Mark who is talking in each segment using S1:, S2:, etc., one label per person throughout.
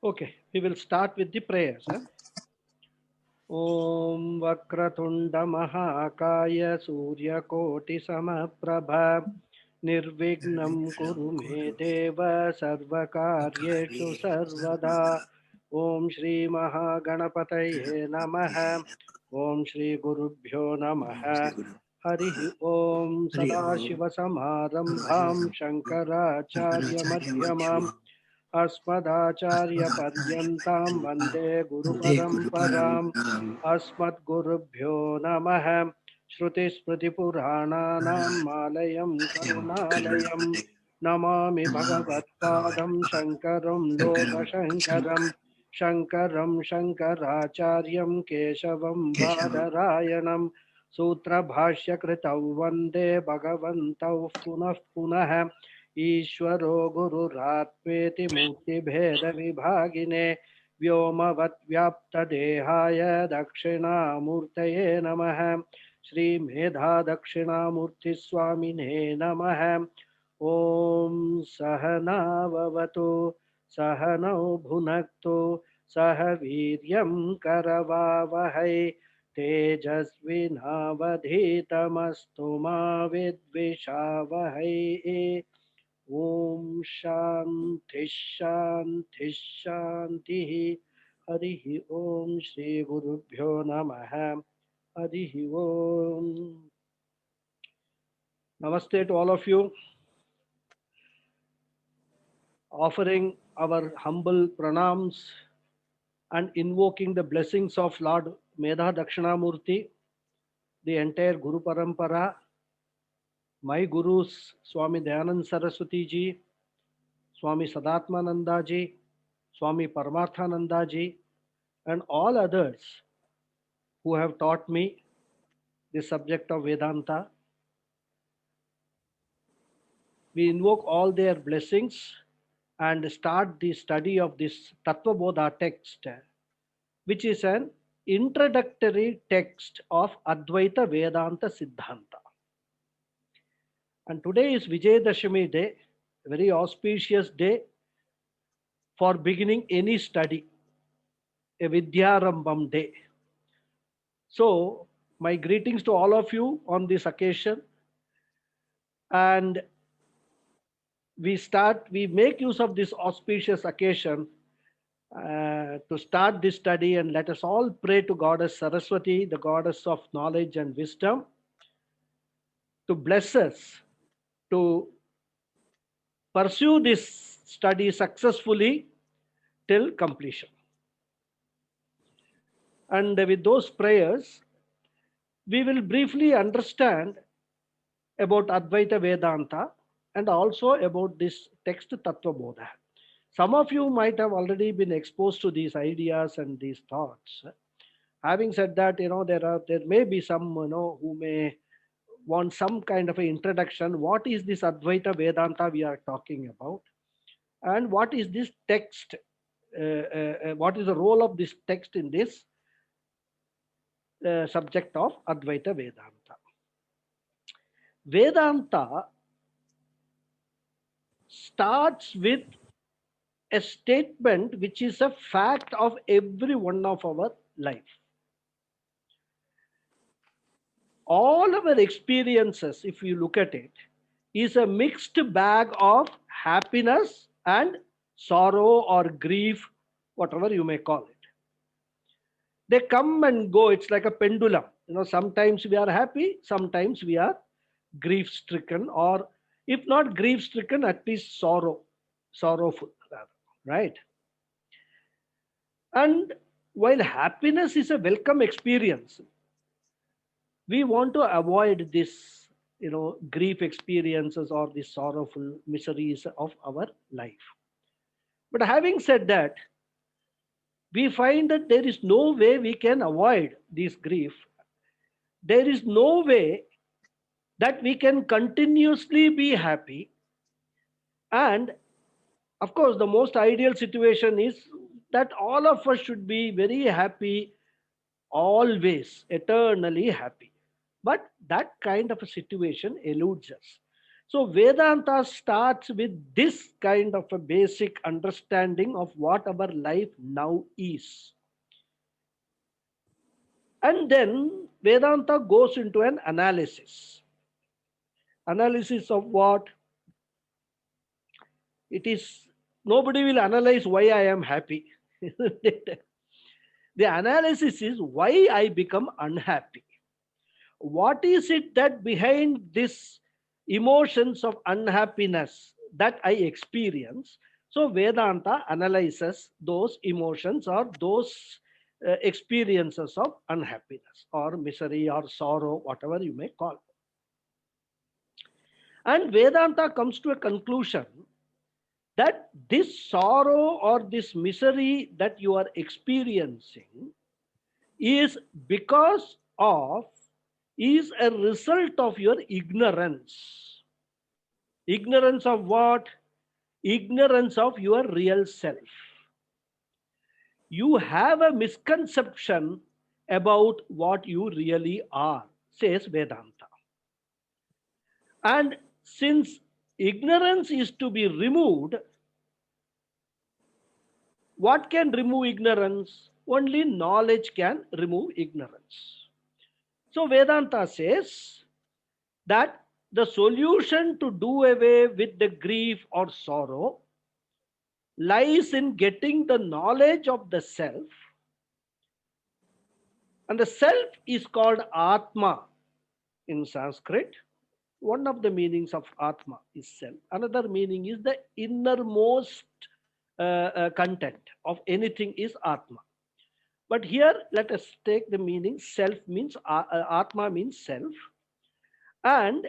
S1: Okay, we will start with the prayers. Om Vakratunda Mahakaya Suryakoti Samaprabha Nirvignam Kuru Me Deva Sarvakaryeshu Sarvada Om Shri Mahaganapataye Namaha Om Shri Gurubhyo Namaha Hari Om Sadashiva Samarambham Shankaracharya Madhyamam अस्मदाचार्यपर्यन्तां वन्दे गुरुपरम्पराम् अस्मद्गुरुभ्यो नमः श्रुतिस्मृतिपुराणानाम् आलयं करुणालयं नमामि भगवत्पादं शङ्करं लोकशङ्करं शङ्करं शङ्कराचार्यं केशवं बादरायणं सूत्रभाष्यकृतौ वन्दे भगवन्तौ पुनः पुनः ईश्वरो गुरुरात्मेति मूर्तिभेदविभागिने व्योमवद्व्याप्तदेहाय दक्षिणामूर्तये नमः श्रीमेधा दक्षिणामूर्तिस्वामिने नमः ॐ सहनाववतु सहनौ भुनक्तु सह वीर्यं करवावहै तेजस्विनावधीतमस्तु मा विद्विषावहै ओम शांति शांति शांति हरि ओम श्री गुरुभ्यो नमः हरि ओम Namaste to all of you, offering our humble pranams and invoking the blessings of Lord Medha Dakshinamurti, the entire Guru Parampara, my Gurus Swami Dayanand Saraswati ji, Swami Sadatmananda ji, Swami Paramarthananda ji, and all others who have taught me the subject of Vedanta. We invoke all their blessings and start the study of this Tattva Bodha text, which is an introductory text of Advaita Vedanta Siddhanta. And today is Vijayadashami day, a very auspicious day for beginning any study, a Vidyarambam day. So, my greetings to all of you on this occasion. And we make use of this auspicious occasion to start this study, and let us all pray to Goddess Saraswati, the goddess of knowledge and wisdom, to bless us to pursue this study successfully till completion. And with those prayers, we will briefly understand about Advaita Vedanta and also about this text Tattva Bodha. Some of you might have already been exposed to these ideas and these thoughts. Having said that, there may be some who may want some kind of an introduction. What is this Advaita Vedanta we are talking about, and what is this text? What is the role of this text in this subject of Advaita Vedanta? Vedanta starts with a statement which is a fact of every one of our life. All our experiences, if you look at it, is a mixed bag of happiness and sorrow or grief, whatever you may call it. They come and go. It's like a pendulum. Sometimes we are happy, sometimes we are grief stricken, or if not grief stricken, at least sorrowful rather, right? And while happiness is a welcome experience, we want to avoid this grief experiences or the sorrowful miseries of our life. But having said that, we find that there is no way we can avoid this grief. There is no way that we can continuously be happy. And of course, the most ideal situation is that all of us should be very happy, always, eternally happy. But that kind of a situation eludes us. So Vedanta starts with this kind of a basic understanding of what our life now is. And then Vedanta goes into an analysis. Analysis of what? It is, nobody will analyze why I am happy. The analysis is why I become unhappy. What is it that behind this emotions of unhappiness that I experience? So Vedanta analyzes those emotions or those experiences of unhappiness or misery or sorrow, whatever you may call. And Vedanta comes to a conclusion that this sorrow or this misery that you are experiencing is because of, is a result of your ignorance. Ignorance of what? Ignorance of your real self. You have a misconception about what you really are, says Vedanta. And since ignorance is to be removed, what can remove ignorance? Only knowledge can remove ignorance. So Vedanta says that the solution to do away with the grief or sorrow lies in getting the knowledge of the self. And the self is called Atma in Sanskrit. One of the meanings of Atma is self. Another meaning is the innermost content of anything is Atma. But here, let us take the meaning self means Atma means self. And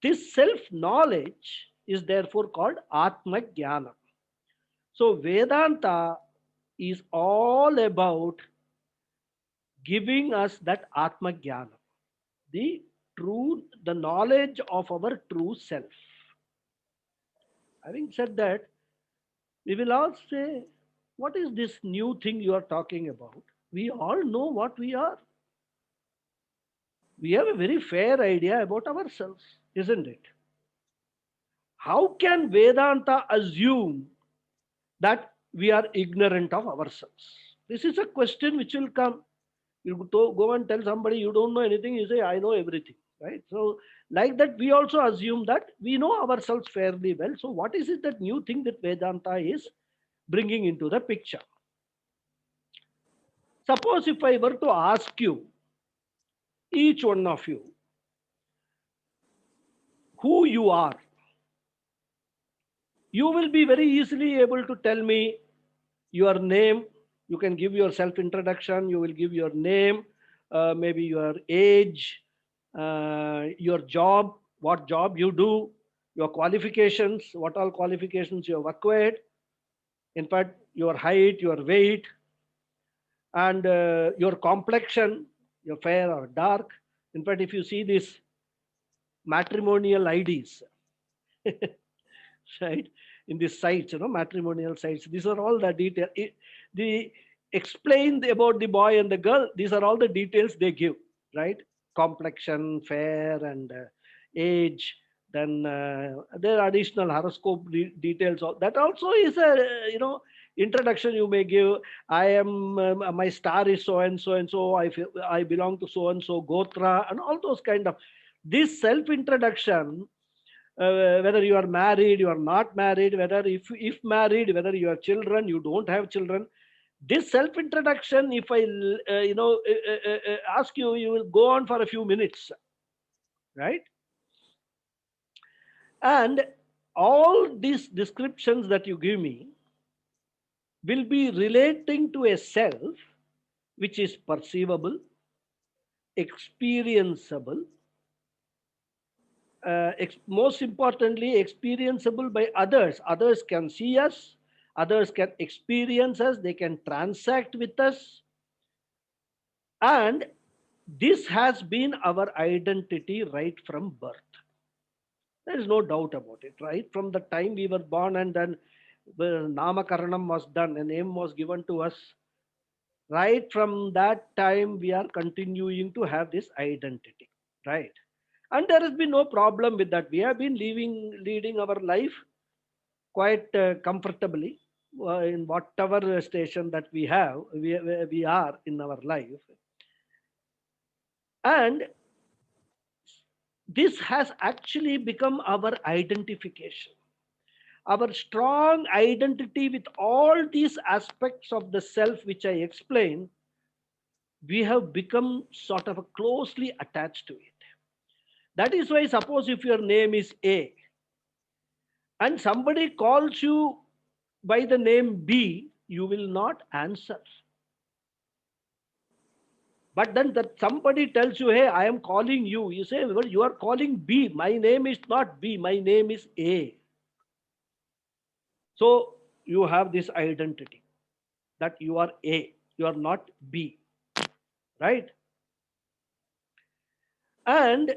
S1: this self knowledge is therefore called Atma Jnana. So Vedanta is all about giving us that Atma Jnana, the true, the knowledge of our true self. Having said that, we will all say, what is this new thing you are talking about? We all know what we are. We have a very fair idea about ourselves, isn't it? How can Vedanta assume that we are ignorant of ourselves? This is a question which will come. You go and tell somebody you don't know anything, you say, I know everything, right? So, like that, we also assume that we know ourselves fairly well. So, what is it that new thing that Vedanta is bringing into the picture? Suppose if I were to ask you, each one of you, who you are, you will be very easily able to tell me your name. You can give your self introduction, you will give your name, maybe your age, your job, what job you do, your qualifications, what all qualifications you have acquired, in fact, your height, your weight, and your complexion, your fair or dark. In fact, if you see these matrimonial IDs, right, in these sites, matrimonial sites, these are all the detail. The explain about the boy and the girl, these are all the details they give, right? Complexion, fair, and age. Then there are additional horoscope details. That also is a introduction you may give. I am my star is so and so and so. I belong to so and so gotra, and all those kind of this self introduction. Whether you are married, you are not married, whether if married, whether you have children, you don't have children. This self introduction, if I ask you, you will go on for a few minutes, right? And all these descriptions that you give me will be relating to a self which is perceivable, experienceable, most importantly, experienceable by others. Others can see us, others can experience us, they can transact with us. And this has been our identity right from birth. There is no doubt about it, right? From the time we were born and then the Namakaranam was done, a name was given to us. Right from that time, we are continuing to have this identity, right? And there has been no problem with that. We have been leading our life quite comfortably in whatever station that we are in our life. And this has actually become our identification, our strong identity with all these aspects of the self which I explained. We have become sort of closely attached to it. That is why, suppose if your name is A and somebody calls you by the name B, you will not answer. But then that somebody tells you, hey, I am calling you. You say, well, you are calling B. My name is not B. My name is A. So you have this identity that you are A. You are not B. Right? And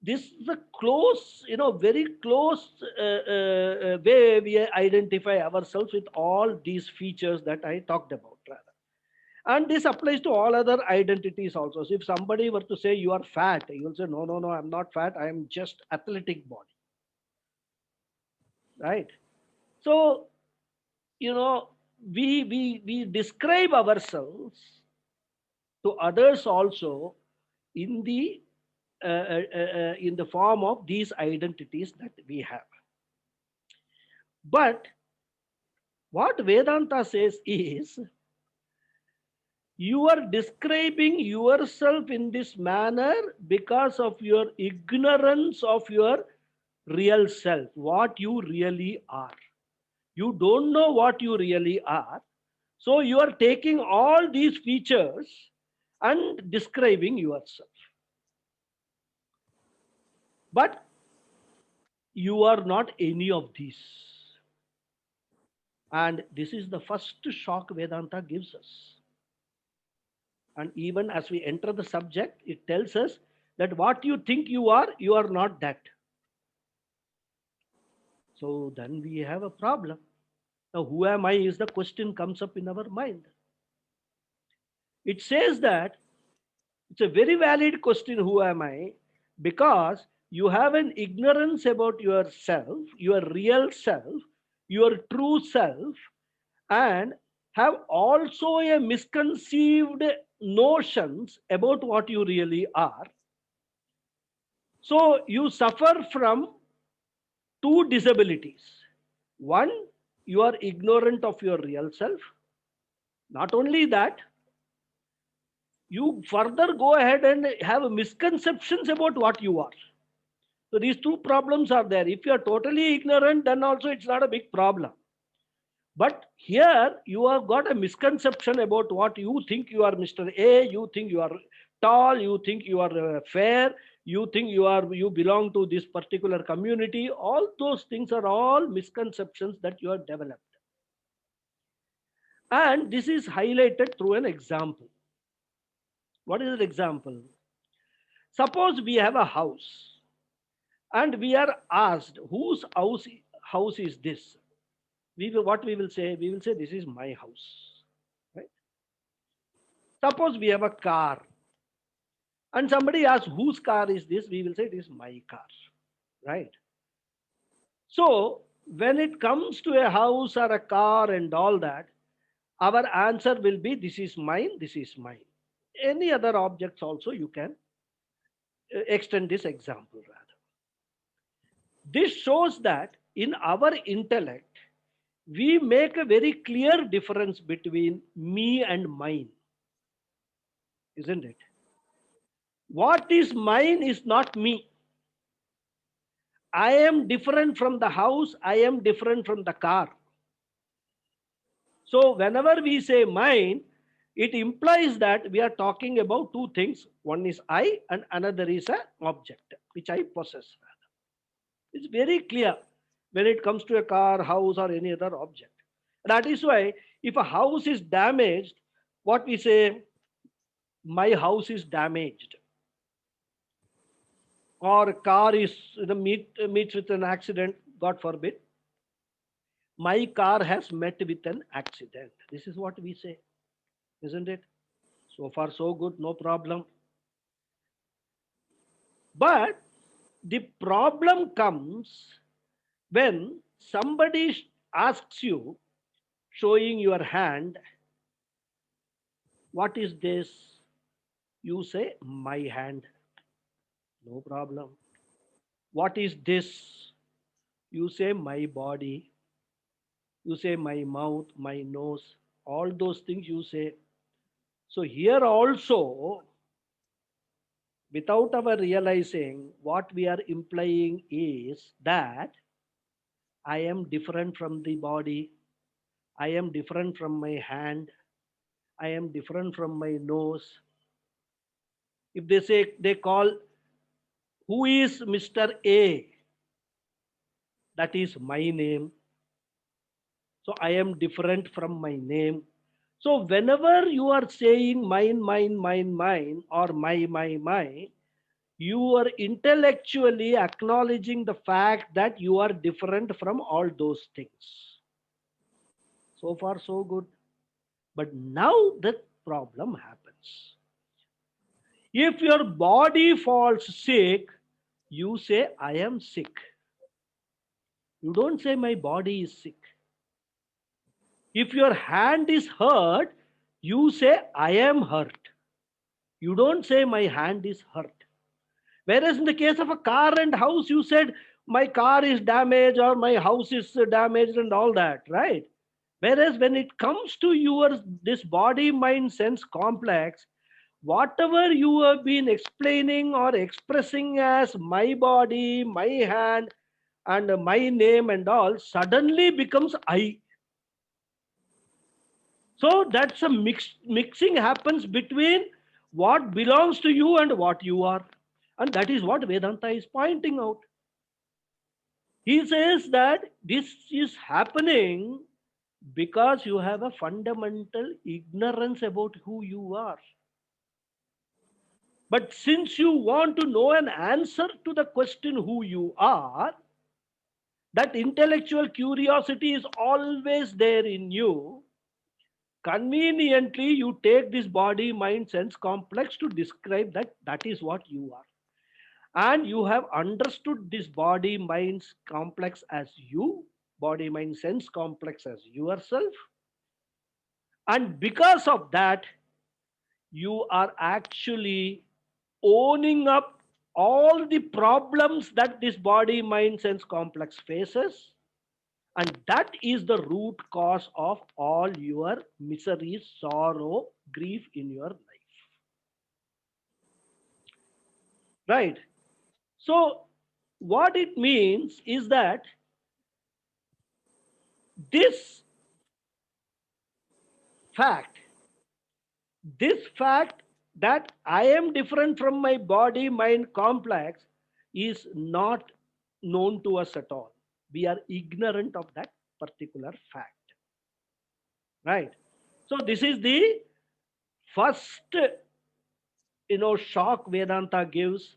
S1: this is a close, very close way we identify ourselves with all these features that I talked about, rather. And this applies to all other identities also. So if somebody were to say you are fat, you will say, no, no, no, I'm not fat. I am just athletic body. Right? So, you know, we describe ourselves to others also in the form of these identities that we have. But what Vedanta says is, you are describing yourself in this manner because of your ignorance of your real self, what you really are. You don't know what you really are. So you are taking all these features and describing yourself. But you are not any of these. And this is the first shock Vedanta gives us. And even as we enter the subject, it tells us that what you think you are not that. So then we have a problem. Now, who am I is the question comes up in our mind. It says that it's a very valid question, who am I? Because you have an ignorance about yourself, your real self, your true self, and have also a misconceived notions about what you really are. So you suffer from two disabilities. One, you are ignorant of your real self. Not only that, you further go ahead and have misconceptions about what you are. So these two problems are there. If you are totally ignorant, then also it's not a big problem. But here you have got a misconception about what you think you are, Mr. A, you think you are tall, you think you are fair, you think you belong to this particular community. All those things are all misconceptions that you have developed. And this is highlighted through an example. What is an example? Suppose we have a house and we are asked, whose house is this? What we will say? We will say, this is my house. Right? Suppose we have a car and somebody asks, whose car is this? We will say, this is my car. Right? So when it comes to a house or a car and all that, our answer will be, this is mine, this is mine. Any other objects also you can extend this example rather. This shows that in our intellect, we make a very clear difference between me and mine, isn't it? What is mine is not me. I am different from the house, I am different from the car. So whenever we say mine, it implies that we are talking about two things. One is I and another is an object which I possess. It's very clear when it comes to a car, house, or any other object. That is why if a house is damaged, what we say, my house is damaged. Or a car is meets with an accident, God forbid. My car has met with an accident. This is what we say, isn't it? So far, so good, no problem. But the problem comes when somebody asks you, showing your hand, what is this? You say, my hand. No problem. What is this? You say, my body. You say, my mouth, my nose. All those things you say. So here also, without our realizing, what we are implying is that I am different from the body. I am different from my hand. I am different from my nose. If they say, they call, who is Mr. A? That is my name. So I am different from my name. So whenever you are saying mine, mine, mine, mine, or my, you are intellectually acknowledging the fact that you are different from all those things. So far, so good. But now the problem happens. If your body falls sick, you say, I am sick. You don't say, my body is sick. If your hand is hurt, you say, I am hurt. You don't say, my hand is hurt. Whereas in the case of a car and house, you said, my car is damaged or my house is damaged and all that, right? Whereas when it comes to your this body mind sense complex, whatever you have been explaining or expressing as my body, my hand, and my name and all suddenly becomes I. So that's a mixing happens between what belongs to you and what you are. And that is what Vedanta is pointing out. He says that this is happening because you have a fundamental ignorance about who you are. But since you want to know an answer to the question who you are, that intellectual curiosity is always there in you. Conveniently, you take this body, mind, sense complex to describe that is what you are. And you have understood this body, mind complex as you, body, mind, sense complex as yourself. And because of that, you are actually owning up all the problems that this body, mind, sense complex faces. And that is the root cause of all your misery, sorrow, grief in your life. Right? So, what it means is that this fact, this fact that I am different from my body mind complex is not known to us at all. We are ignorant of that particular fact. Right? So, this is the first shock Vedanta gives.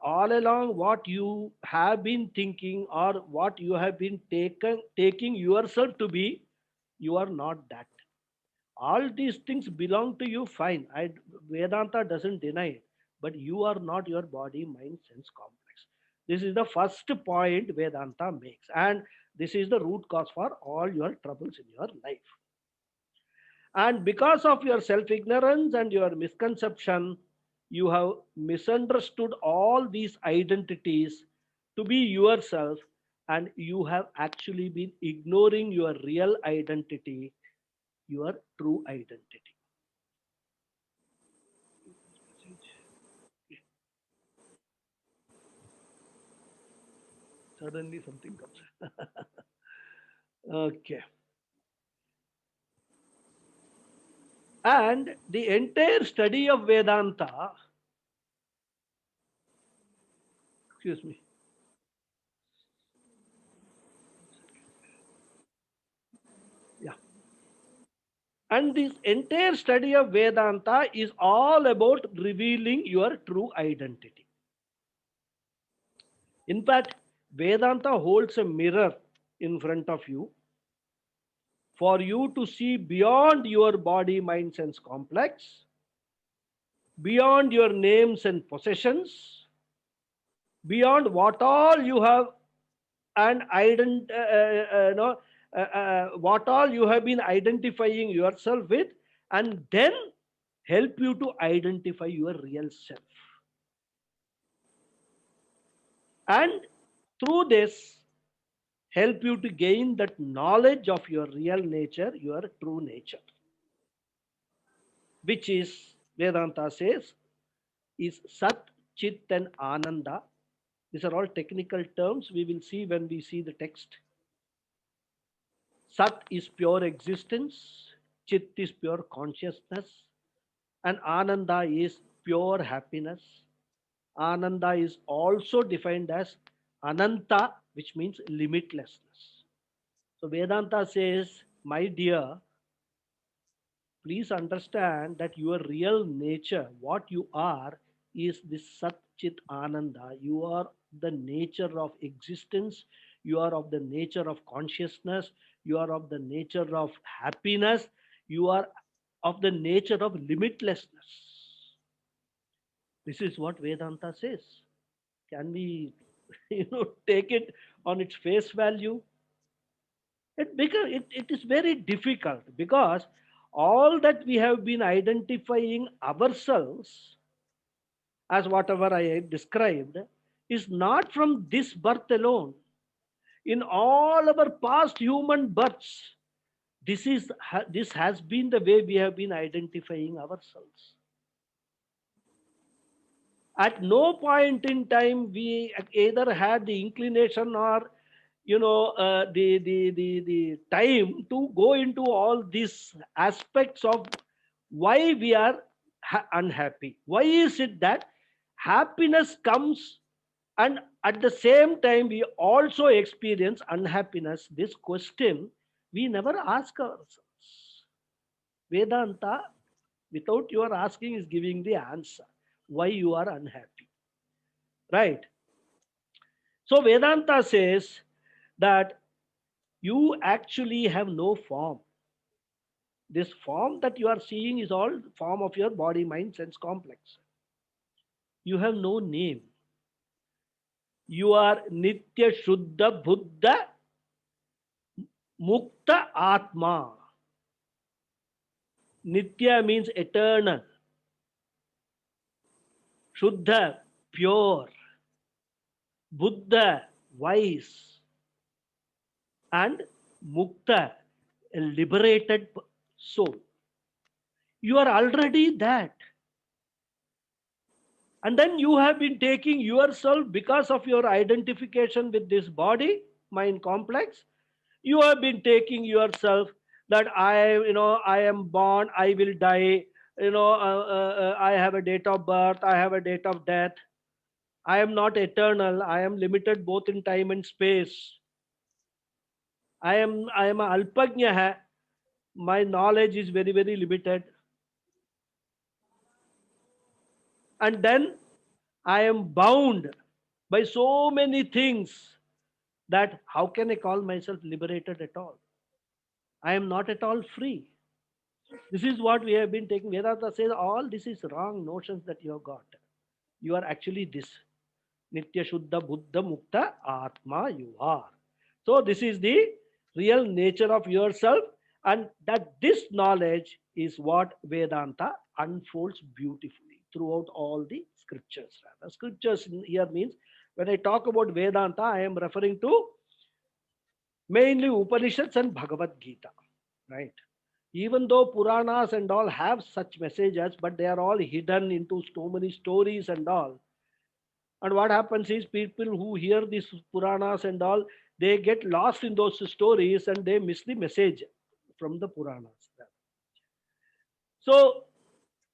S1: All along what you have been thinking or what you have been taking yourself to be, you are not that. All these things belong to you, fine. Vedanta doesn't deny it, but you are not your body mind sense complex. This is the first point Vedanta makes, and this is the root cause for all your troubles in your life. And because of your self ignorance and your misconception, you have misunderstood all these identities to be yourself, and you have actually been ignoring your real identity, your true identity. Suddenly something comes. Okay. And the entire study of Vedanta, excuse me, yeah. And this entire study of Vedanta is all about revealing your true identity. In fact, Vedanta holds a mirror in front of you for you to see beyond your body, mind, sense complex, beyond your names and possessions, beyond what all you have and what all you have been identifying yourself with, and then help you to identify your real self. And through this, help you to gain that knowledge of your real nature, your true nature, which is, Vedanta says, is Sat, Chit, and Ananda. These are all technical terms we will see when we see the text. Sat is pure existence, Chit is pure consciousness, and Ananda is pure happiness. Ananda is also defined as Ananta, which means limitlessness. So Vedanta says, my dear, please understand that your real nature, what you are, is this Sat Chit Ananda. You are the nature of existence. You are of the nature of consciousness. You are of the nature of happiness. You are of the nature of limitlessness. This is what Vedanta says. Can we, take it on its face value? It is very difficult because all that we have been identifying ourselves as whatever I described is not from this birth alone. In all our past human births, this has been the way we have been identifying ourselves. At no point in time we either had the inclination or the time to go into all these aspects of why we are unhappy. Why is it that happiness comes and at the same time we also experience unhappiness? This question we never ask ourselves. Vedanta, without your asking, is giving the answer why you are unhappy, right? So Vedanta says that you actually have no form. This form that you are seeing is all form of your body mind sense complex. You have no name. You are Nitya Shuddha Buddha Mukta Atma. Nitya means eternal, Shuddha pure, Buddha wise, and Mukta a liberated soul. You are already that. And then you have been taking yourself because of your identification with this body mind complex. You have been taking yourself that I am born, I will die, I have a date of birth, I have a date of death, I am not eternal, I am limited both in time and space, I am a alpagnya hai, my knowledge is very very limited, and then I am bound by so many things that how can I call myself liberated at all? I am not at all free. This is what we have been taking. Vedanta says all this is wrong notions that you have got. You are actually this. Nitya Shuddha Buddha Mukta Atma you are. So this is the real nature of yourself, and that this knowledge is what Vedanta unfolds beautifully throughout all the scriptures. The scriptures here means when I talk about Vedanta, I am referring to mainly Upanishads and Bhagavad Gita, right? Even though Puranas and all have such messages, but they are all hidden into so many stories and all. And what happens is people who hear these Puranas and all, they get lost in those stories and they miss the message from the Puranas. So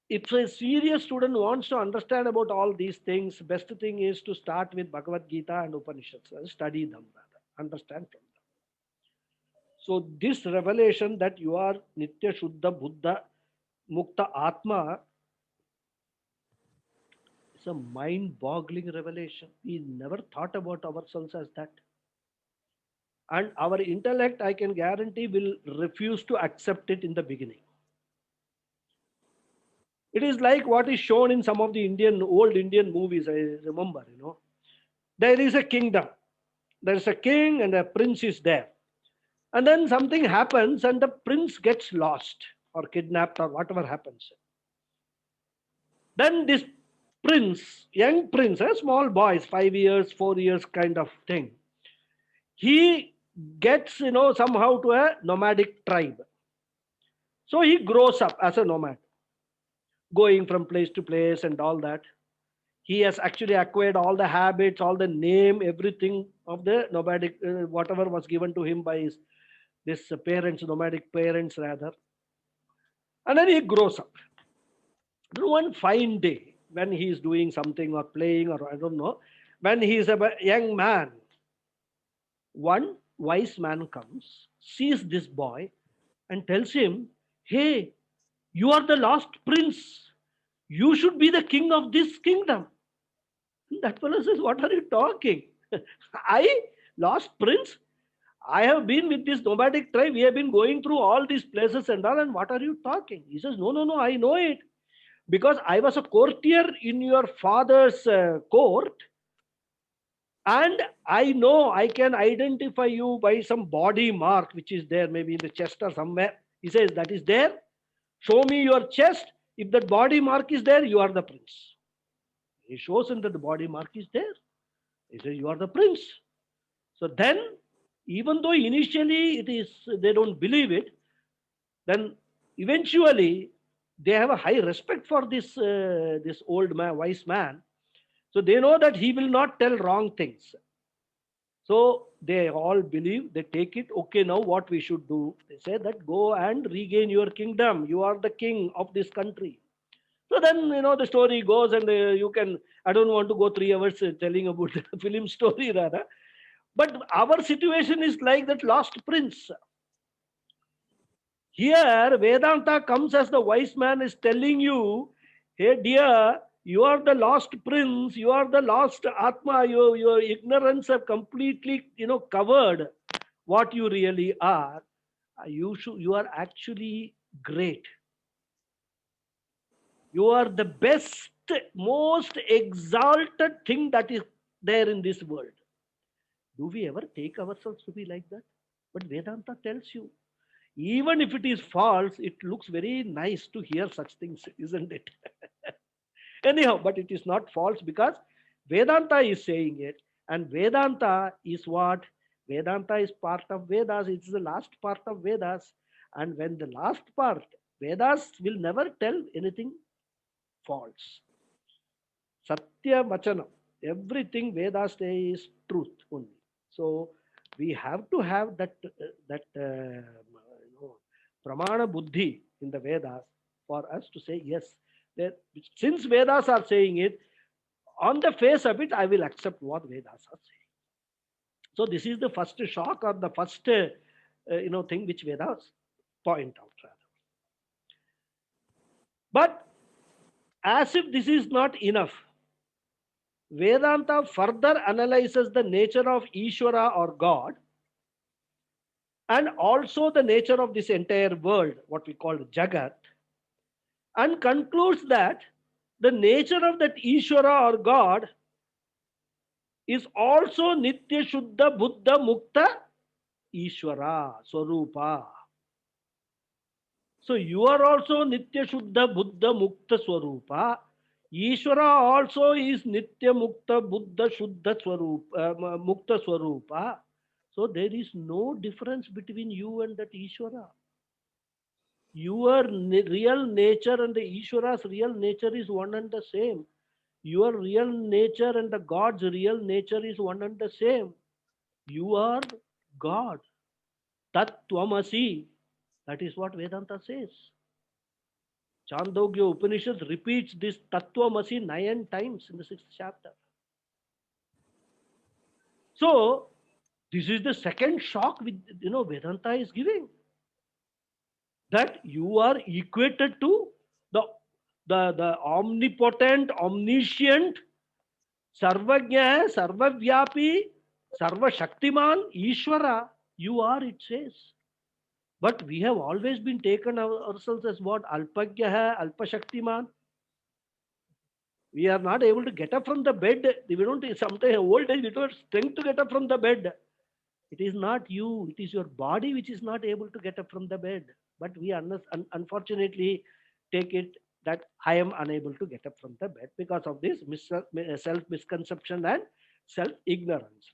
S1: if a serious student wants to understand about all these things, best thing is to start with Bhagavad Gita and Upanishads, study them rather, understand from them. So this revelation that you are Nitya Shuddha Buddha Mukta Atma is a mind-boggling revelation. We never thought about ourselves as that. And our intellect, I can guarantee, will refuse to accept it in the beginning. It is like what is shown in some of the old Indian movies, I remember, There is a kingdom. There is a king and a prince is there. And then something happens and the prince gets lost or kidnapped or whatever happens. Then this prince, young prince, a small boy, 5 years, 4 years kind of thing, he gets, somehow to a nomadic tribe. So he grows up as a nomad, going from place to place and all that. He has actually acquired all the habits, all the name, everything of the nomadic, whatever was given to him by his this parents, nomadic parents rather. And then he grows up. Then one fine day, when he is doing something or playing or I don't know, when he is a young man, one wise man comes, sees this boy, and tells him, "Hey, you are the last prince. You should be the king of this kingdom." That fellow says, "What are you talking? I, lost prince? I have been with this nomadic tribe. We have been going through all these places and all. And what are you talking?" He says, "No, no, no, I know it. Because I was a courtier in your father's court. And I know I can identify you by some body mark which is there, maybe in the chest or somewhere." He says, "That is there. Show me your chest. If that body mark is there, you are the prince." He shows him that the body mark is there. He says, "You are the prince." So then, even though initially it is they don't believe it, then eventually they have a high respect for this old man, wise man. So they know that he will not tell wrong things. So they all believe, they take it. Okay, now what we should do? They say that go and regain your kingdom. You are the king of this country. So then, the story goes, and you can, I don't want to go 3 hours telling about the film story rather. But our situation is like that lost prince. Here, Vedanta comes as the wise man is telling you, "Hey, dear, you are the lost prince, you are the lost Atma, your ignorance have completely, covered what you really are. You are actually great. You are the best, most exalted thing that is there in this world." Do we ever take ourselves to be like that? But Vedanta tells you, even if it is false, it looks very nice to hear such things, isn't it? Anyhow, but it is not false because Vedanta is saying it, and Vedanta is what? Vedanta is part of Vedas, it's the last part of Vedas. And when the last part, Vedas will never tell anything false. Satya Vachanam, everything Vedas say is truth only. So we have to have pramana buddhi in the Vedas for us to say yes. That since Vedas are saying it, on the face of it, I will accept what Vedas are saying. So this is the first shock or the first thing which Vedas point out rather. But as if this is not enough, Vedanta further analyzes the nature of Ishvara or God and also the nature of this entire world, what we call Jagat, and concludes that the nature of that Ishvara or God is also Nitya Shuddha Buddha Mukta Ishvara Swarupa. So you are also Nitya Shuddha Buddha Mukta Swarupa. Ishvara also is Nitya Mukta Buddha Shuddha Swarupa, Mukta Swarupa. So there is no difference between you and that Ishvara. Your real nature and the Ishvara's real nature is one and the same. Your real nature and the God's real nature is one and the same. You are God. Tattvamasi. That is what Vedanta says. Chandogya Upanishad repeats this Tattvamasi 9 times in the 6th chapter. So, this is the second shock with Vedanta is giving. That you are equated to the omnipotent, omniscient, Sarvajna, Sarvavyapi, Sarvashaktiman, Ishvara. You are, it says. But we have always been taken ourselves as what? Alpagya hai, Alpashaktiman. We are not able to get up from the bed. We don't, sometimes old age, we don't have strength to get up from the bed. It is not you, it is your body which is not able to get up from the bed. But we unfortunately take it that I am unable to get up from the bed because of this self misconception and self ignorance,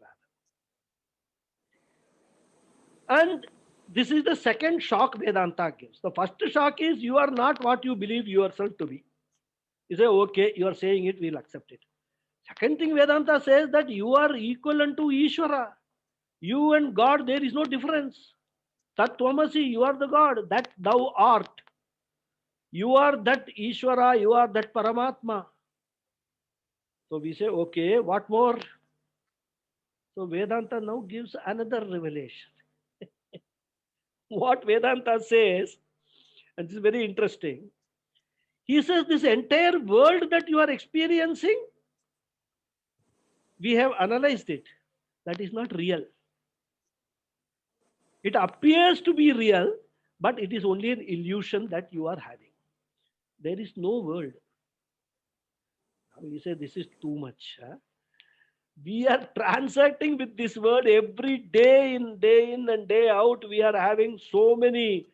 S1: rather. And this is the second shock Vedanta gives. The first shock is you are not what you believe yourself to be. You say, okay, you are saying it, we'll accept it. Second thing, Vedanta says that you are equal unto Ishvara. You and God, there is no difference. Tattvamasi, you are the God, that thou art. You are that Ishvara, you are that Paramatma. So we say, okay, what more? So Vedanta now gives another revelation. What Vedanta says, and this is very interesting, he says this entire world that you are experiencing, we have analyzed it. That is not real. It appears to be real, but it is only an illusion that you are having. There is no world. Now you say this is too much. Huh? We are transacting with this world every day in and day out. We are having so many,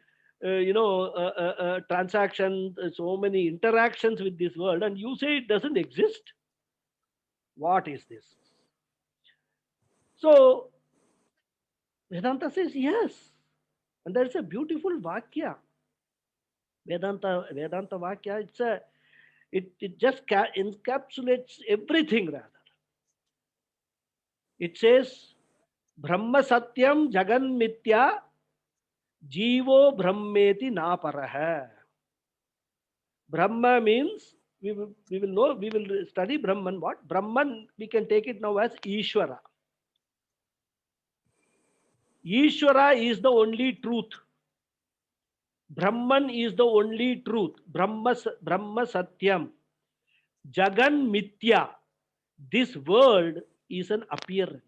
S1: transactions, so many interactions with this world, and you say it doesn't exist. What is this? So Vedanta says yes, and there is a beautiful Vakya. Vedanta Vakya. It just encapsulates everything rather. It says, Brahma Satyam Jagan Mithya Jivo Brahmeti Naparaha. Brahma means we will study Brahman. What? Brahman, we can take it now as Ishvara. Ishvara is the only truth. Brahman is the only truth. Brahma Satyam. Jagan Mithya. This world is an appearance.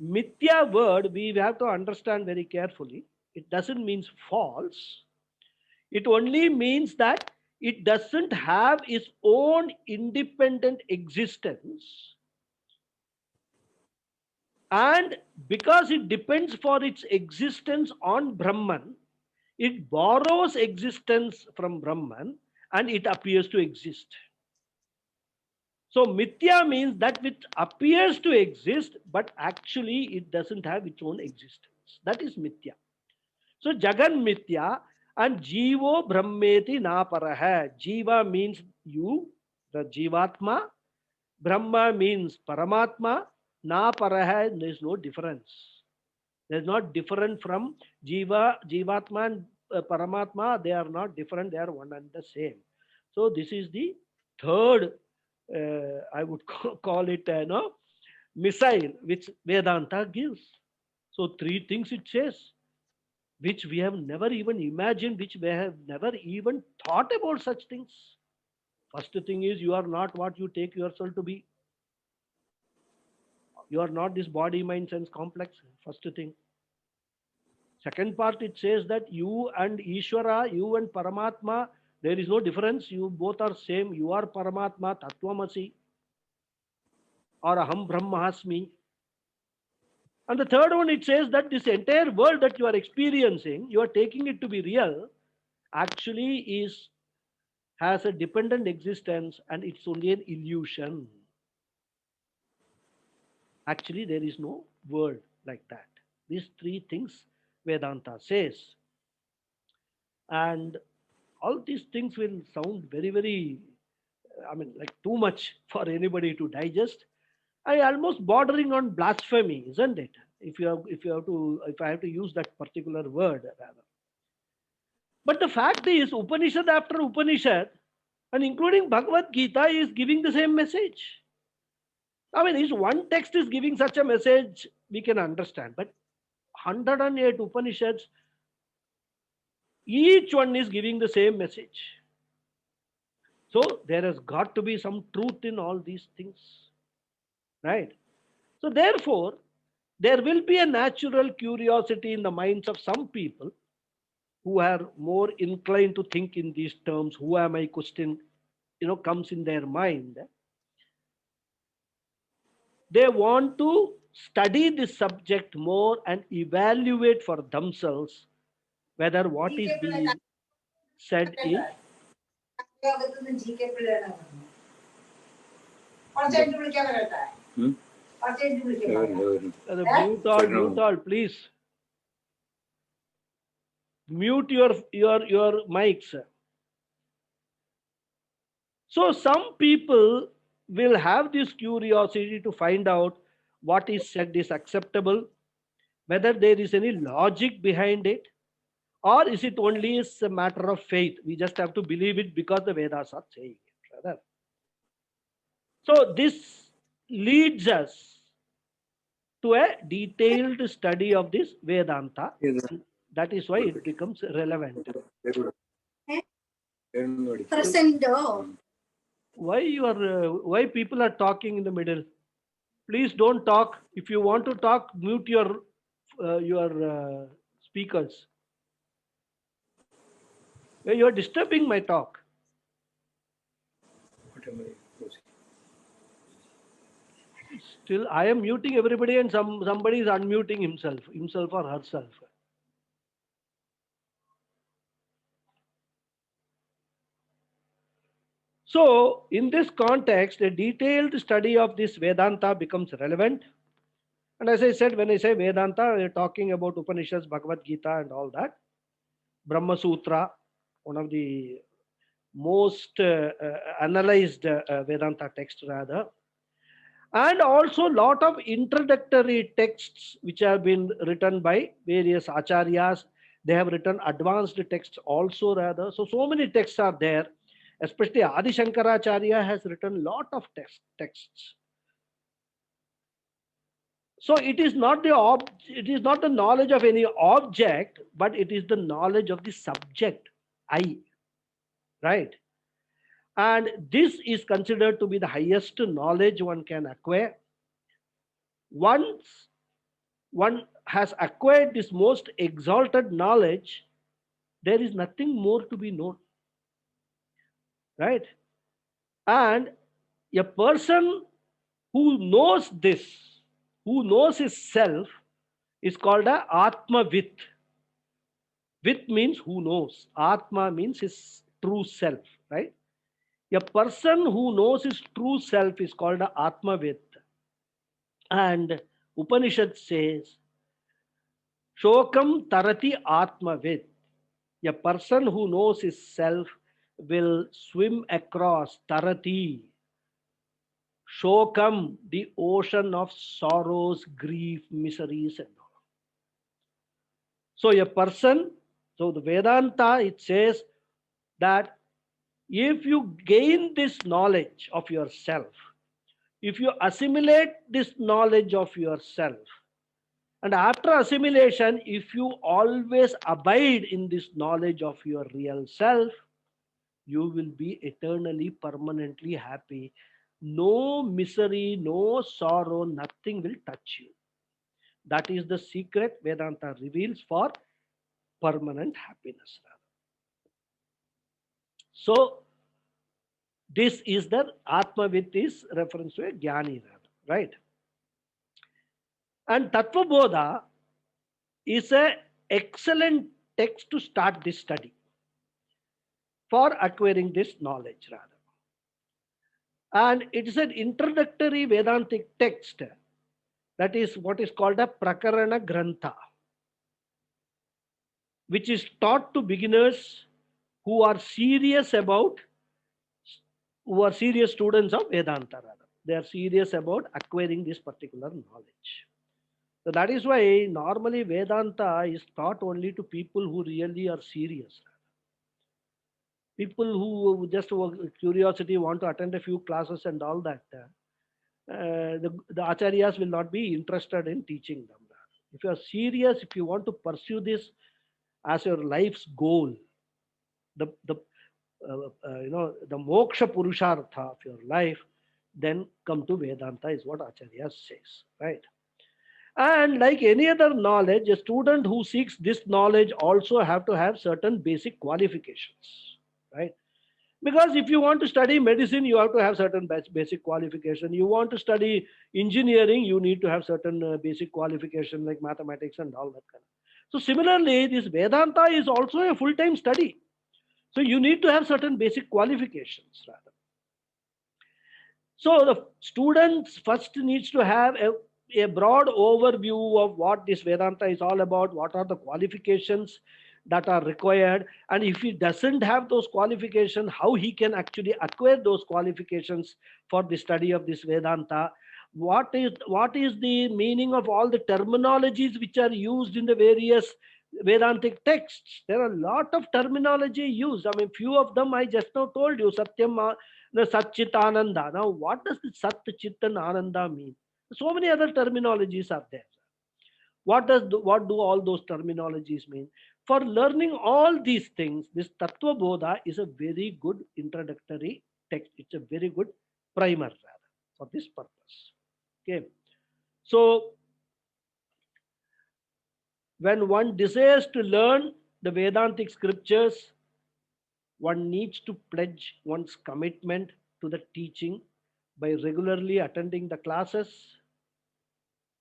S1: Mithya word we have to understand very carefully. It doesn't mean false. It only means that it doesn't have its own independent existence. And because it depends for its existence on Brahman, it borrows existence from Brahman and it appears to exist. So Mithya means that which appears to exist, but actually it doesn't have its own existence. That is Mithya. So Jagan Mithya and Jivo Brahmeti Naparaha. Jiva means you, the Jivatma. Brahma means Paramatma. Naparaha, there is no difference. There is not different from Jivatma and Paramatma. They are not different. They are one and the same. So this is the third, I would call it, missile which Vedanta gives. So three things it says, which we have never even imagined, which we have never even thought about such things. First thing is, you are not what you take yourself to be. You are not this body, mind, sense complex. First thing. Second part, it says that you and Ishvara, you and Paramatma, there is no difference. You both are same. You are Paramatma, Tattvamasi, or Aham Brahmasmi. And the third one, it says that this entire world that you are experiencing, you are taking it to be real, actually has a dependent existence and it's only an illusion. Actually, there is no world like that. These three things Vedanta says. And all these things will sound very, very, like too much for anybody to digest. I almost bordering on blasphemy, isn't it? If I have to use that particular word rather. But the fact is, Upanishad after Upanishad, and including Bhagavad Gita, is giving the same message. If one text is giving such a message, we can understand. But 108 Upanishads, each one is giving the same message. So there has got to be some truth in all these things. Right? So therefore, there will be a natural curiosity in the minds of some people who are more inclined to think in these terms. Who am I? Question, comes in their mind, they want to study this subject more and evaluate for themselves whether what is being said is. Mute all, please. Mute your mics. So some people will have this curiosity to find out what is said is acceptable, whether there is any logic behind it, or is it only is a matter of faith. We just have to believe it because the Vedas are saying it. Rather. So this leads us to a detailed study of this Vedanta. That is why it becomes relevant. Why people are talking in the middle? Please don't talk. If you want to talk, mute your speakers. You are disturbing my talk. Still, I am muting everybody, and somebody is unmuting himself or herself. So, in this context, a detailed study of this Vedanta becomes relevant. And as I said, when I say Vedanta, we are talking about Upanishads, Bhagavad Gita, and all that. Brahma Sutra, one of the most analyzed Vedanta text rather. And also lot of introductory texts which have been written by various Acharyas. They have written advanced texts also rather. So many texts are there. Especially Adi Shankaracharya has written lot of texts. So it is not the knowledge of any object, but it is the knowledge of the subject, I. Right? And this is considered to be the highest knowledge one can acquire. Once one has acquired this most exalted knowledge, there is nothing more to be known. Right? And a person who knows this, who knows his self, is called a Atmavit. Vit means who knows. Atma means his true self. Right? A person who knows his true self is called a Atmavit. And Upanishad says, Shokam tarati Atmavit. A person who knows his self will swim across tarati. Shokam, the ocean of sorrows, grief, miseries, and all. So a person, so the Vedanta, it says that if you gain this knowledge of yourself, if you assimilate this knowledge of yourself, and after assimilation, if you always abide in this knowledge of your real self, you will be eternally, permanently happy. No misery, no sorrow, nothing will touch you. That is the secret Vedanta reveals for permanent happiness. So, this is the Atmavit is reference to a Jnani, right? And Tattva Bodha is an excellent text to start this study for acquiring this knowledge rather. And it is an introductory Vedantic text that is what is called a Prakarana Grantha, which is taught to beginners who are serious students of Vedanta rather. They are serious about acquiring this particular knowledge. So that is why normally Vedanta is taught only to people who really are serious. People who just curiosity want to attend a few classes and all that, the Acharyas will not be interested in teaching them. If you are serious, if you want to pursue this as your life's goal, the moksha purushartha of your life, then come to Vedanta is what Acharya says, right? And like any other knowledge, a student who seeks this knowledge also have to have certain basic qualifications, right? Because if you want to study medicine, you have to have certain basic qualification. You want to study engineering, you need to have certain basic qualification like mathematics and all that kind of. So similarly, this Vedanta is also a full-time study. So you need to have certain basic qualifications rather. So the students first needs to have a broad overview of what this Vedanta is all about, what are the qualifications that are required, and if he doesn't have those qualifications, how he can actually acquire those qualifications for the study of this Vedanta. What is the meaning of all the terminologies which are used in the various Vedantic texts? There are a lot of terminology used. I mean, few of them I just now told you. Satyam, the Sat Chit Ananda. Now, what does the Sat Chit and Ananda mean? So many other terminologies are there. What do all those terminologies mean? For learning all these things, this Tattva Bodha is a very good introductory text. It's a very good primer rather for this purpose. Okay. So when one desires to learn the Vedantic scriptures, one needs to pledge one's commitment to the teaching by regularly attending the classes,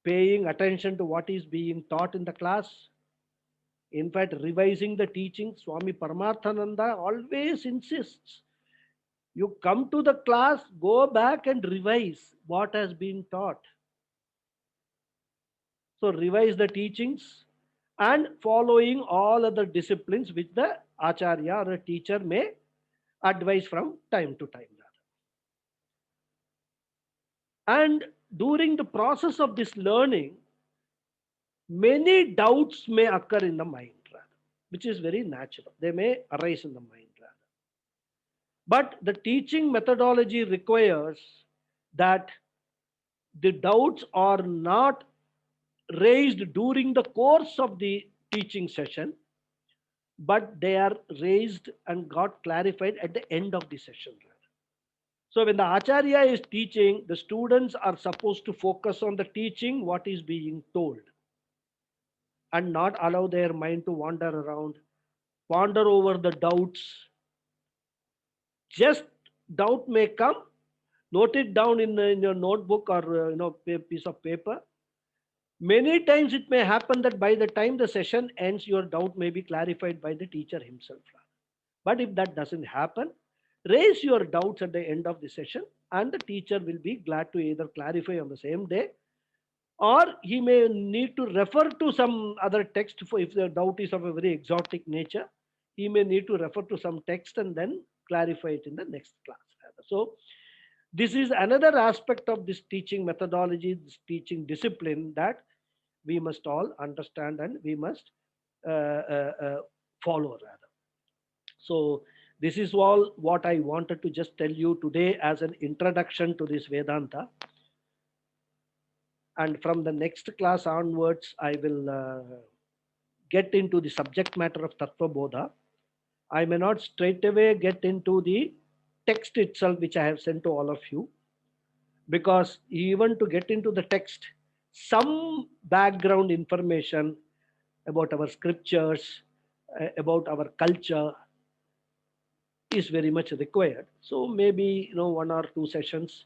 S1: paying attention to what is being taught in the class. In fact, revising the teaching, Swami Paramarthananda always insists you come to the class, go back and revise what has been taught. So, revise the teachings and following all other disciplines which the Acharya or a teacher may advise from time to time. And during the process of this learning, many doubts may occur in the mind, rather, which is very natural. They may arise in the mind, rather. But the teaching methodology requires that the doubts are not raised during the course of the teaching session, but they are raised and got clarified at the end of the session. So when the Acharya is teaching, the students are supposed to focus on the teaching, what is being told, and not allow their mind to wander around, ponder over the doubts. Just doubt may come, note it down in your notebook or piece of paper. Many times it may happen that by the time the session ends, your doubt may be clarified by the teacher himself. But if that doesn't happen, raise your doubts at the end of the session, and the teacher will be glad to either clarify on the same day, or he may need to refer to some other text for if the doubt is of a very exotic nature. He may need to refer to some text and then clarify it in the next class. So this is another aspect of this teaching methodology, this teaching discipline that we must all understand and we must follow rather. So this is all what I wanted to just tell you today as an introduction to this Vedanta. And from the next class onwards, I will get into the subject matter of Tattva Bodha. I may not straight away get into the text itself, which I have sent to all of you, because even to get into the text, some background information about our scriptures, about our culture is very much required. So maybe 1 or 2 sessions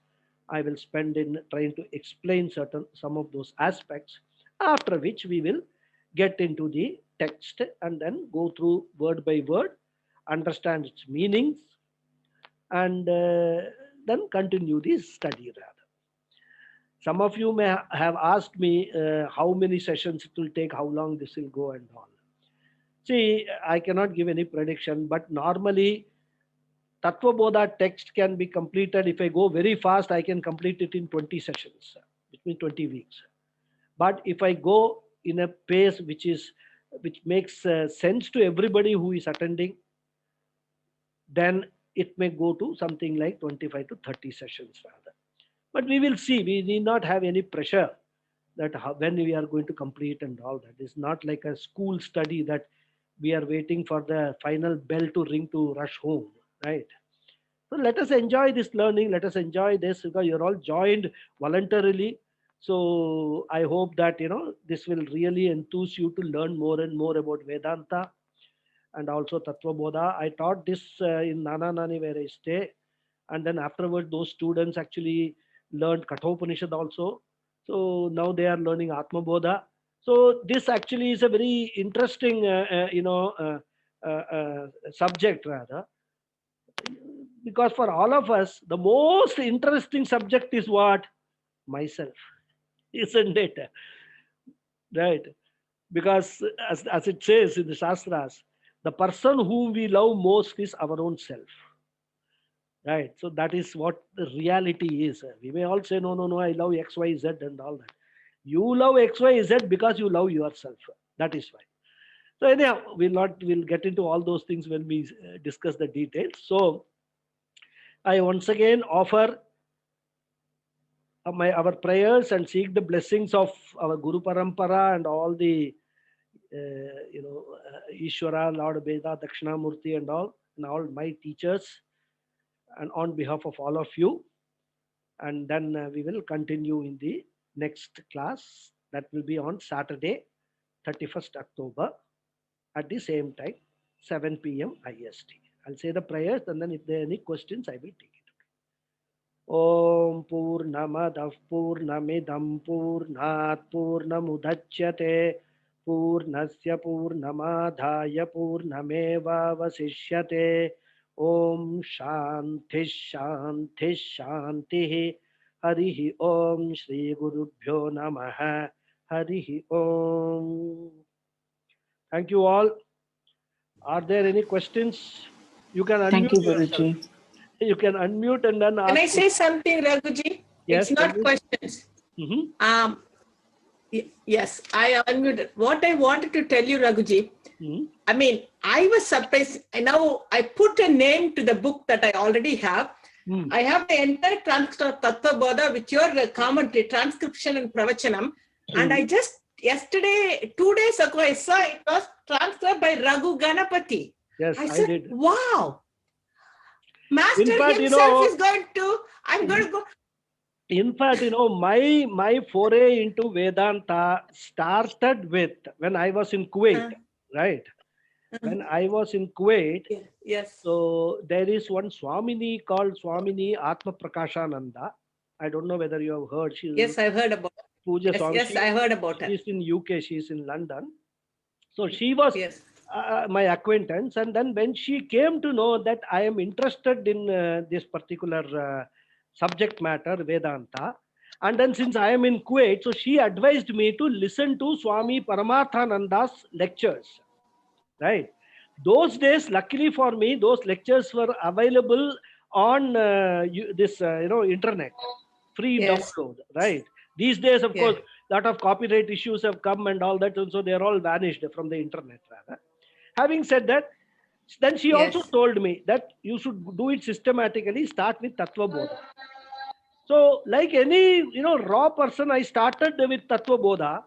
S1: I will spend in trying to explain some of those aspects, after which we will get into the text and then go through word by word, understand its meanings, and then continue the study rather. Some of you may have asked me how many sessions it will take, how long this will go and all. See, I cannot give any prediction, but normally Tattva Bodha text can be completed. If I go very fast, I can complete it in 20 sessions, which means 20 weeks. But if I go in a pace which makes sense to everybody who is attending, then it may go to something like 25 to 30 sessions rather. But we will see. We need not have any pressure that when we are going to complete and all that. It's not like a school study that we are waiting for the final bell to ring to rush home, right? So let us enjoy this learning. Let us enjoy this because you're all joined voluntarily. So I hope that this will really enthuse you to learn more and more about Vedanta. and also Tattva Bodha. I taught this in Nana Nani where I stay, and then afterwards those students actually learned Kathopanishad also. So now they are learning Atma Bodha. So this actually is a very interesting, subject rather, because for all of us, the most interesting subject is what? Myself, isn't it? Right? Because as it says in the Shastras, the person whom we love most is our own self. Right? So that is what the reality is. We may all say, no, no, no, I love X, Y, Z and all that. You love X, Y, Z because you love yourself. That is why. So anyhow, we'll get into all those things when we discuss the details. So I once again offer our prayers and seek the blessings of our Guru Parampara and all the Ishvara, Lord Veda, Dakshinamurti and all my teachers, and on behalf of all of you. And then we will continue in the next class. That will be on Saturday, 31st October at the same time, 7 p.m. IST. I'll say the prayers, and then if there are any questions, I will take it. Om Purnamadav Purnamidam Purnat Purnamudachyate Purnasya Purnamadhaya Purnameva Vasishyate. Om Shanti Shanti Shanti. Harihi Om Shri Gurubhyo Namaha. Harihi Om. Thank you all. Are there any questions? You can
S2: Thank you,
S1: unmute yourself.
S2: Guruji.
S1: You can unmute and then ask.
S3: Can I say something, Raghuji?
S1: Yes,
S3: it's not questions.
S1: Mm-hmm.
S3: Yes, I unmuted. What I wanted to tell you, Raghuji, I mean, I was surprised. Now I put a name to the book that I already have. I have the entire transcript of Tattva Bodha with your commentary, transcription and pravachanam. And I just, yesterday, 2 days ago, I saw it was transcribed by Raghu Ganapathy.
S1: Yes,
S3: I said,
S1: did.
S3: Wow. Master
S1: In fact,
S3: himself is going to, I'm going to go.
S1: In fact, my foray into Vedanta started with when I was in Kuwait, right? When I was in Kuwait,
S3: yes.
S1: So there is one Swamini called Swamini Atma Prakashananda. I don't know whether you have heard.
S3: Yes, I've heard about it.
S1: Puja Swami.
S3: Yes, I heard about her.
S1: She's in UK, she's in London. So she was my acquaintance. And then when she came to know that I am interested in this particular subject matter, Vedanta, and then since I am in Kuwait, so she advised me to listen to Swami Paramarthananda's lectures, right? Those days, luckily for me, those lectures were available on internet, free download, right? These days, of course, a lot of copyright issues have come and all that, and so they're all vanished from the internet, rather. Having said that, then she also told me that you should do it systematically, start with Tattva Bodha. So like any, raw person, I started with Tattva Bodha.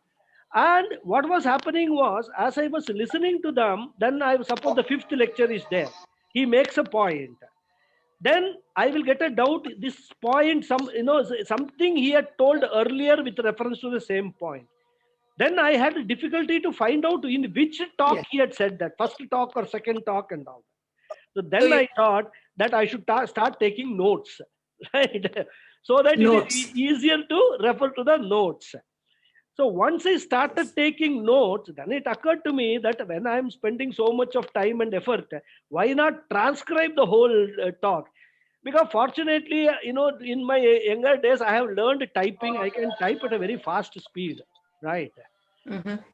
S1: And what was happening was, as I was listening to them, then I suppose the 5th lecture is there. He makes a point. Then I will get a doubt, this point, something he had told earlier with reference to the same point. Then I had a difficulty to find out in which talk he had said that, first talk or second talk and all that. So then I thought that I should start taking notes, right? So that it is easier to refer to the notes. So once I started taking notes, then it occurred to me that when I am spending so much of time and effort, why not transcribe the whole talk? Because fortunately, in my younger days, I have learned typing. I can type at a very fast speed, right?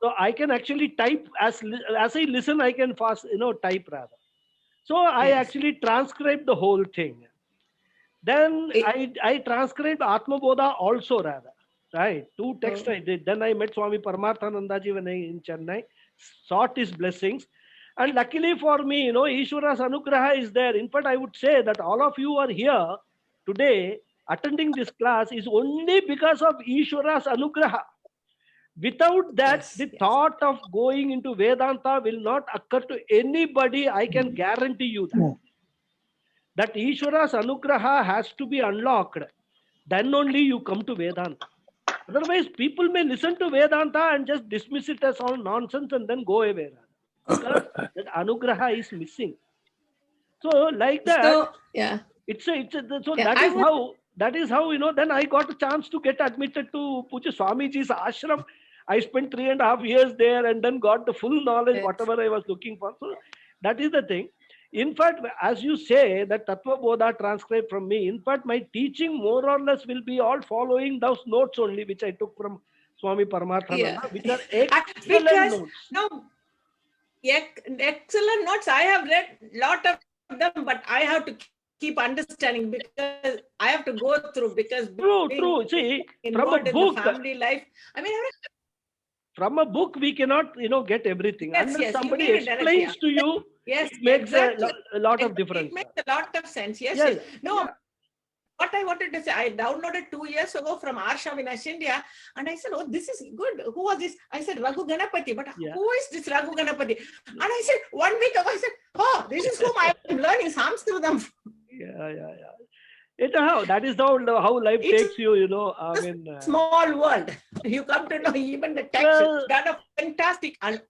S1: So I can actually type as I listen. I can type rather. So I actually transcribed the whole thing. Then I transcribed Atma Bodha also rather. Right, 2 texts I did. Then I met Swami Paramarthanandaji when I in Chennai, sought his blessings. And luckily for me, Ishvara's Anugraha is there. In fact, I would say that all of you are here today attending this class is only because of Ishvara's Anugraha. Without that, the thought of going into Vedanta will not occur to anybody. I can guarantee you that. That Ishvara's Anugraha has to be unlocked. Then only you come to Vedanta. Otherwise, people may listen to Vedanta and just dismiss it as all nonsense and then go away. because that anugraha is missing. So like that,
S3: So, yeah.
S1: So
S3: Yeah,
S1: that is how, then I got a chance to get admitted to Puja Swamiji's ashram. I spent 3.5 years there and then got the full knowledge, whatever I was looking for. So that is the thing. In fact, as you say, that Tattva Bodha transcribed from me, in fact, my teaching more or less will be all following those notes only, which I took from Swami
S3: yeah.
S1: Paramathananda, which are excellent
S3: Because,
S1: notes.
S3: no, excellent notes. I have read a lot of them, but I have to keep understanding because I have to go through, because
S1: True. See, from a
S3: involved in
S1: book,
S3: the family life. I mean,
S1: from a book, we cannot, get everything.
S3: yes,
S1: Unless
S3: yes, you
S1: somebody
S3: need it directly.
S1: explains to you,
S3: Yes,
S1: it makes
S3: exactly.
S1: a lot of
S3: It
S1: difference.
S3: makes a lot of sense. Yes,
S1: Yeah,
S3: yes. No,
S1: yeah.
S3: what I wanted to say, I downloaded 2 years ago from Aavignidhi, India, and I said, oh, this is good. Who was this? I said, Raghu Ganapathy. But
S1: Yeah.
S3: who is this Raghu Ganapathy? And I said, 1 week ago, I said, oh, this is whom I am learning Sanskritam.
S1: Yeah. That is how life takes you, I mean.
S3: Small world. You come to know even the text.
S1: Well,
S3: It's kind of fantastic. And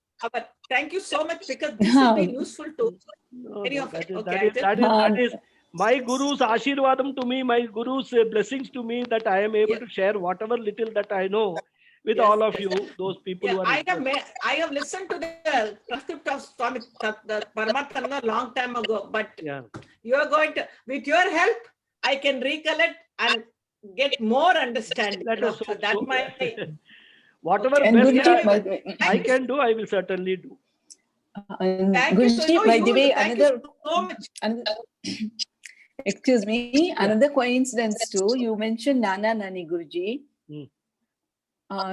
S3: thank you so much, because this has been useful to many of it. Okay,
S1: that is my guru's ashirvadam to me, my guru's blessings to me, that I am able to share whatever little that I know with all of you, those people who are.
S3: I have listened to the transcript of Swami Paramathananda a long time ago, but you are going to, with your help, I can recollect and get more understanding.
S1: Let us
S3: so that might.
S1: Whatever best I can do, I will certainly do.
S3: Thank you so much.
S2: Excuse me, another coincidence too. You mentioned Nana Nani Guruji.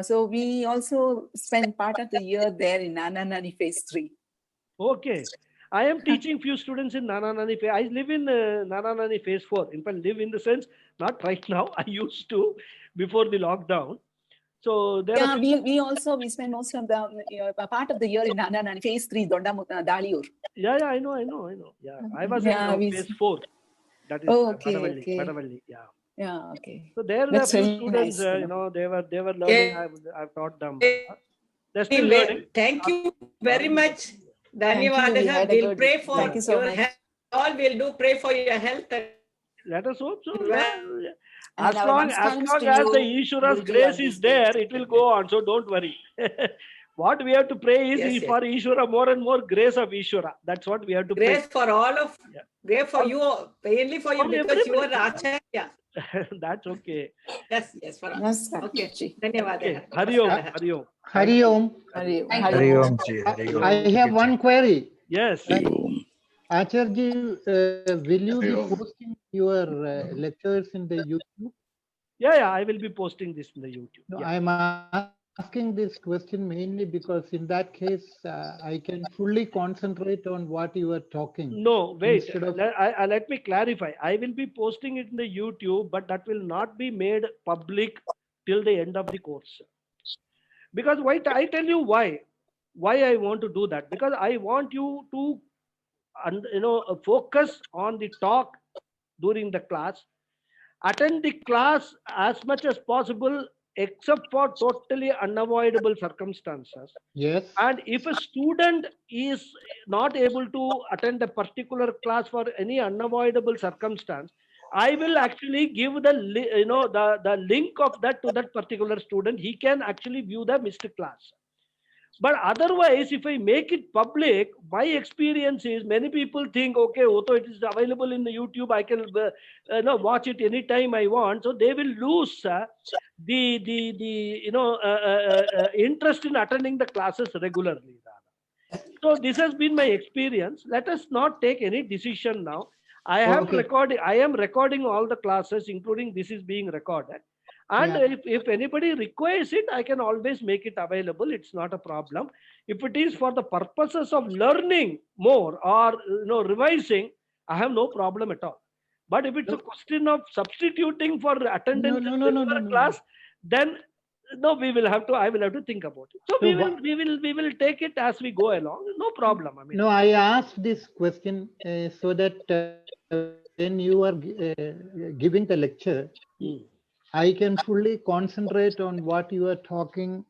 S2: So we also spent part of the year there in Nana Nani Phase 3.
S1: Okay. I am teaching few students in Nana Nani Phase. I live in Nana Nani Phase 4. In fact, live in the sense, not right now. I used to before the lockdown. So there
S2: are we spend most of the part of the year in Nana Nani Phase 3, Daliur.
S1: Yeah, I know. Yeah, I was in Phase 4. That is Vadavalli.
S2: Yeah, okay.
S1: So there are few students,
S2: nice,
S1: they were learning. I've taught them. They're still learning.
S3: Thank you very much. Dhanyawad. We'll pray for your health. All we'll do, pray for your health.
S1: Let us hope so. As long as the Ishvara's grace is there, it will go on. So don't worry. What we have to pray is for Ishvara, more and more grace of Ishvara. That's what we have to pray.
S3: Grace for all of, grace for you, mainly for you, because you are Acharya.
S1: That's okay.
S3: Yes, for us. Okay. Dhanyawad.
S1: Hari Om.
S4: I have one query.
S1: Yes.
S4: Acharya, will you be posting your lectures in the YouTube?
S1: Yeah, I will be posting this in the YouTube.
S4: No, I'm asking this question mainly because in that case, I can fully concentrate on what you are talking.
S1: No, wait. Let me clarify. I will be posting it in the YouTube, but that will not be made public till the end of the course. Because I tell you why I want to do that. Because I want you to focus on the talk during the class, attend the class as much as possible, except for totally unavoidable circumstances.
S4: Yes.
S1: And if a student is not able to attend a particular class for any unavoidable circumstance, I will actually give the link of that to that particular student. He can actually view the missed class. But otherwise, if I make it public, my experience is many people think, okay, it is available in the YouTube. I can watch it anytime I want. So they will lose the interest in attending the classes regularly. So this has been my experience. Let us not take any decision now. I am recording all the classes, including this is being recorded. And if anybody requires it, I can always make it available. It's not a problem. If it is for the purposes of learning more or revising, I have no problem at all. But if it's a question of substituting for attendance in the class, then I will have to think about it. So we will take it as we go along. No problem. I mean,
S4: no, I asked this question so that when you are giving the lecture, I can fully concentrate on what you are talking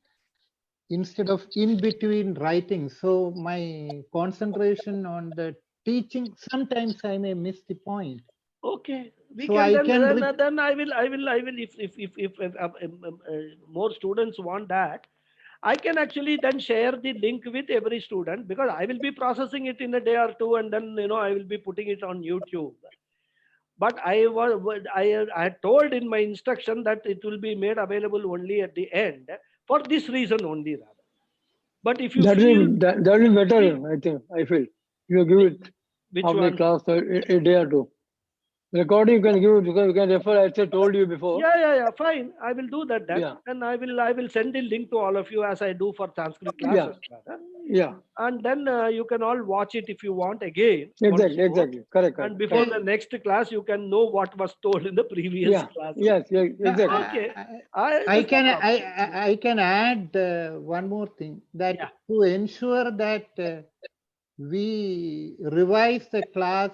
S4: instead of in between writing. So my concentration on the teaching, sometimes I may miss the point.
S1: Okay, we
S4: So
S1: can
S4: I
S1: then
S4: can
S1: then I will if more students want that, I can actually then share the link with every student, because I will be processing it in a day or two, and then I will be putting it on YouTube. But I had told in my instruction that it will be made available only at the end, for this reason only, rather. But if you
S5: That
S1: feel
S5: will be better, I think. I feel you give it
S1: which
S5: after
S1: one?
S5: class a day or two. Recording you can give it because you can refer. I told you before.
S1: Yeah, fine. I will do that then.
S5: Yeah.
S1: And I will send the link to all of you, as I do for Sanskrit
S5: Yeah.
S1: classes. Rather.
S5: Yeah.
S1: And then you can all watch it if you want again.
S5: Exactly. Correct.
S1: And before the next class, you can know what was told in the previous class.
S5: Yes. Exactly.
S1: Okay.
S4: I can add one more thing, that to ensure that we revise the class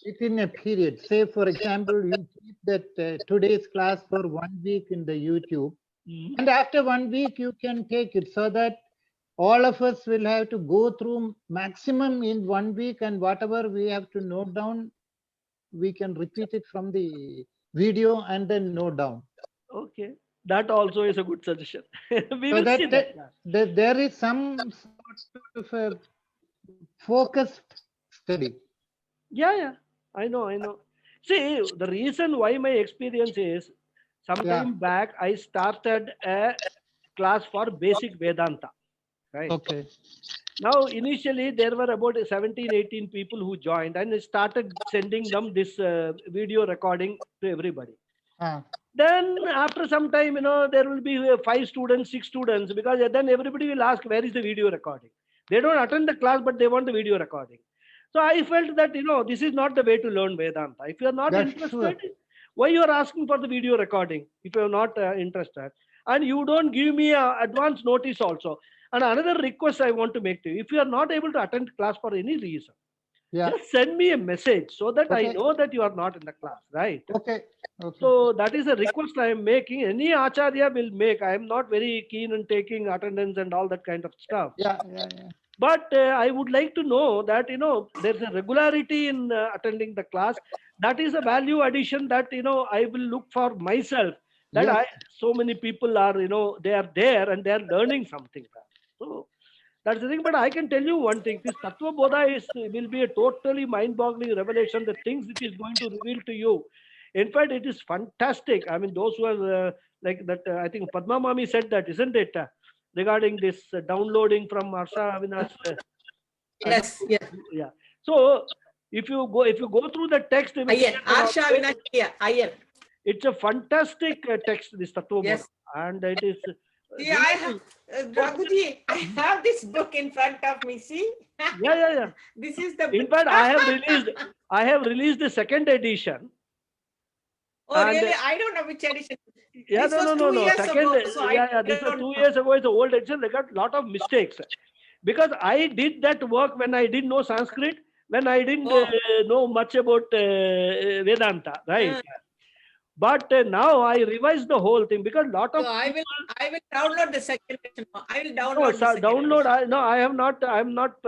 S4: within a period. Say, for example, you keep that today's class for 1 week in the YouTube, and after 1 week you can take it, so that all of us will have to go through maximum in 1 week, and whatever we have to note down, we can repeat it from the video and then note down.
S1: Okay, that also is a good suggestion. We
S4: so
S1: will
S4: that,
S1: see
S4: that there is some sort of a focused study.
S1: Yeah, I know. See, the reason why my experience is, sometime back I started a class for basic Vedanta. Right.
S4: Okay.
S1: Now, initially there were about 17, 18 people who joined, and I started sending them this video recording to everybody. Then after some time, there will be 5 students, 6 students, because then everybody will ask, where is the video recording? They don't attend the class, but they want the video recording. So I felt that, this is not the way to learn Vedanta. If you are not interested, why you are asking for the video recording if you are not interested? And you don't give me advance notice also. And another request I want to make to you, if you are not able to attend class for any reason, just send me a message so that I know that you are not in the class, right?
S4: Okay.
S1: So that is a request I am making. Any Acharya will make. I am not very keen on taking attendance and all that kind of stuff.
S4: Yeah.
S1: But I would like to know that, there's a regularity in attending the class. That is a value addition that, I will look for myself. That so many people are, they are there and they are learning something. So that's the thing. But I can tell you one thing: this Tattva Bodha will be a totally mind-boggling revelation. The things it is going to reveal to you. In fact, it is fantastic. I mean, those who are like that, I think Padma Mami said that, isn't it? Regarding this downloading from Arsha Avinash.
S3: Yes.
S1: Yeah. So if you go through the text,
S3: Arsha Avinash,
S1: it's a fantastic text, this Tattva Bodha.
S3: Yes.
S1: And it is.
S3: Yeah, I have, Raghuji, I have this book in front of me. See?
S1: Yeah.
S3: This is the.
S1: In fact, I have released the second edition.
S3: Oh, really? I don't know which edition.
S1: Yeah,
S3: this
S1: no. Second,
S3: ago, so
S1: this was 2 years ago. It's an old edition. They got a lot of mistakes, because I did that work when I didn't know Sanskrit, when I didn't know much about Vedanta, right? But now I revised the whole thing, because lot of.
S3: So I will download the second edition. I will download.
S1: I have not. I am not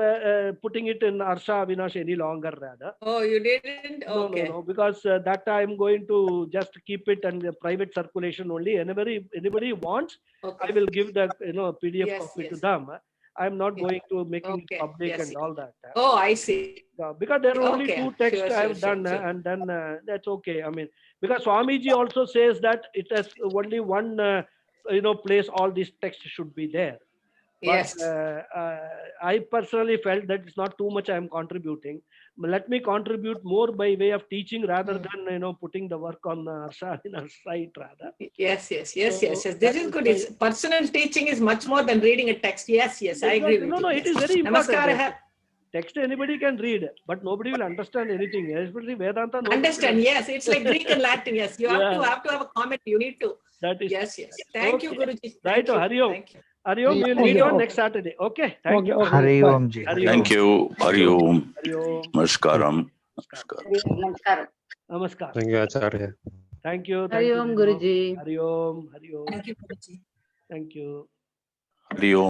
S1: putting it in Arsha Avinash any longer. Rather.
S3: Oh, you didn't? Okay.
S1: No, because that I am going to just keep it in the private circulation only. Anybody wants, I will give the PDF copy to them. I am not going to making it public and all that.
S3: Oh, I see.
S1: Because there are only 2 texts I have done, and then that's okay. I mean, because Swamiji also says that it has only one, place all these texts should be there. But,
S3: yes.
S1: I personally felt that it's not too much I am contributing. Let me contribute more by way of teaching rather than putting the work on Arsha in our site rather.
S3: Yes. This is good. Personal teaching is much more than reading a text. Yes, I agree with you.
S1: No, it is very important. Text anybody can read, but nobody will understand anything. Especially Vedanta.
S3: Understand? Yes, it's like Greek and Latin. Yes, you have to have a comment. You need to.
S1: That is.
S3: Yes. Thank you, Guruji.
S1: Right, Hari Om. Hari Om, we'll meet on next Saturday. Okay. Thank you.
S6: Hari Om ji.
S7: Thank you. Hari Om. Namaskaram.
S1: Namaskar.
S6: Thank you, Acharya.
S1: Thank you.
S2: Hari Om, Guruji.
S1: Hari Om.
S3: Thank you, Guruji.
S1: Thank you.
S7: Hari Om.